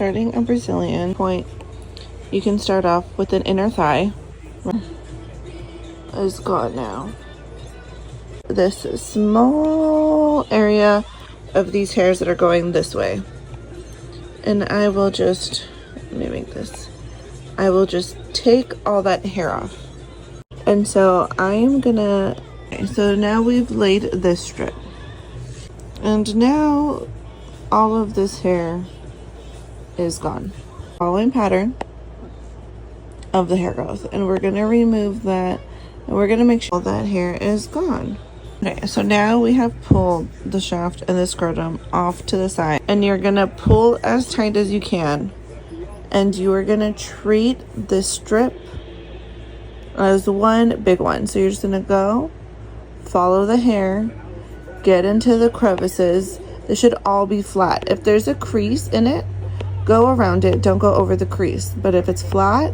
starting a Brazilian point, you can start off with an inner thigh. Is gone now. This small area of these hairs that are going this way. And I will just, let me make this. I will just take all that hair off. And so I am gonna, so now we've laid this strip. And now all of this hair is gone. Following pattern of the hair growth. And we're gonna remove that, and we're gonna make sure all that hair is gone. Okay, so now we have pulled the shaft and the scrotum off to the side, and you're gonna pull as tight as you can, and you are gonna treat this strip as one big one. So you're just gonna go follow the hair, get into the crevices. This should all be flat. If there's a crease in it, go around it, don't go over the crease. But if it's flat,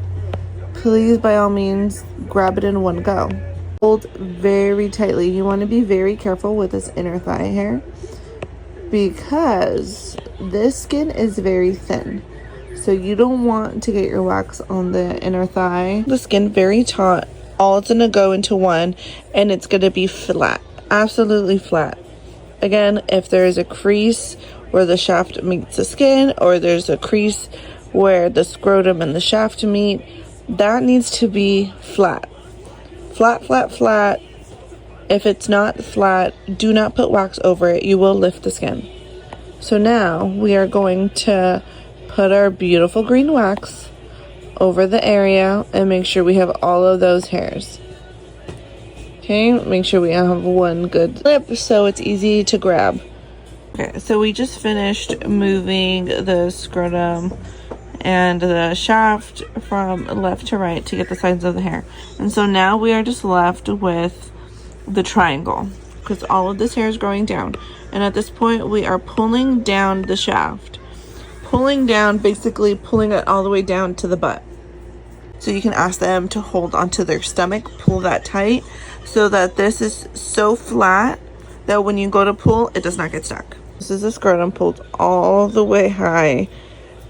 please by all means grab it in one go. Hold very tightly. You want to be very careful with this inner thigh hair because this skin is very thin. So you don't want to get your wax on the inner thigh. The skin very taut. All it's going to go into one, and it's going to be flat. Absolutely flat. Again, if there is a crease where the shaft meets the skin, or there's a crease where the scrotum and the shaft meet, that needs to be flat. Flat, flat, flat. If it's not flat, do not put wax over it. You will lift the skin. So now we are going to put our beautiful green wax over the area and make sure we have all of those hairs. Okay, make sure we have one good lip so it's easy to grab. Okay, so we just finished moving the scrotum and the shaft from left to right to get the sides of the hair. And so now we are just left with the triangle because all of this hair is growing down. And at this point, we are pulling down the shaft. Pulling down, basically pulling it all the way down to the butt. So you can ask them to hold onto their stomach, pull that tight so that this is so flat that when you go to pull, it does not get stuck. This is the scrotum pulled all the way high.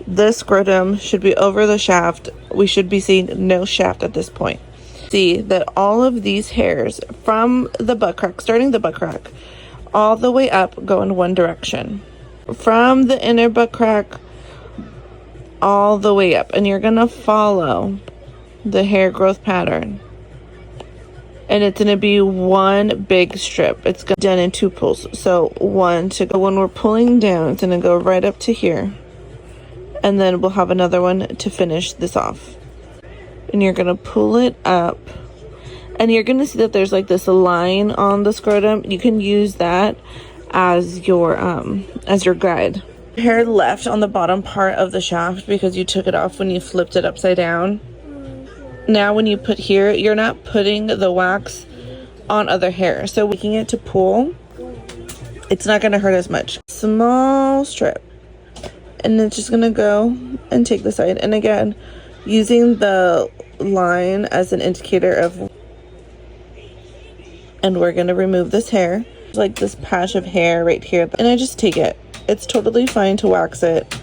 The scrotum should be over the shaft. We should be seeing no shaft at this point. See that all of these hairs from the butt crack, starting the butt crack, all the way up go in one direction. From the inner butt crack, all the way up. And you're going to follow the hair growth pattern. And it's going to be one big strip. It's done in two pulls. So one to go. When we're pulling down, it's going to go right up to here. And then we'll have another one to finish this off. And you're going to pull it up. And you're going to see that there's like this line on the scrotum. You can use that as your guide. Hair left on the bottom part of the shaft because you took it off when you flipped it upside down. Now when you put here, you're not putting the wax on other hair. So making it to pull, it's not going to hurt as much. Small strip. And it's just going to go and take the side. And again, using the line as an indicator of, and we're going to remove this hair. Like this patch of hair right here. And I just take it. It's totally fine to wax it.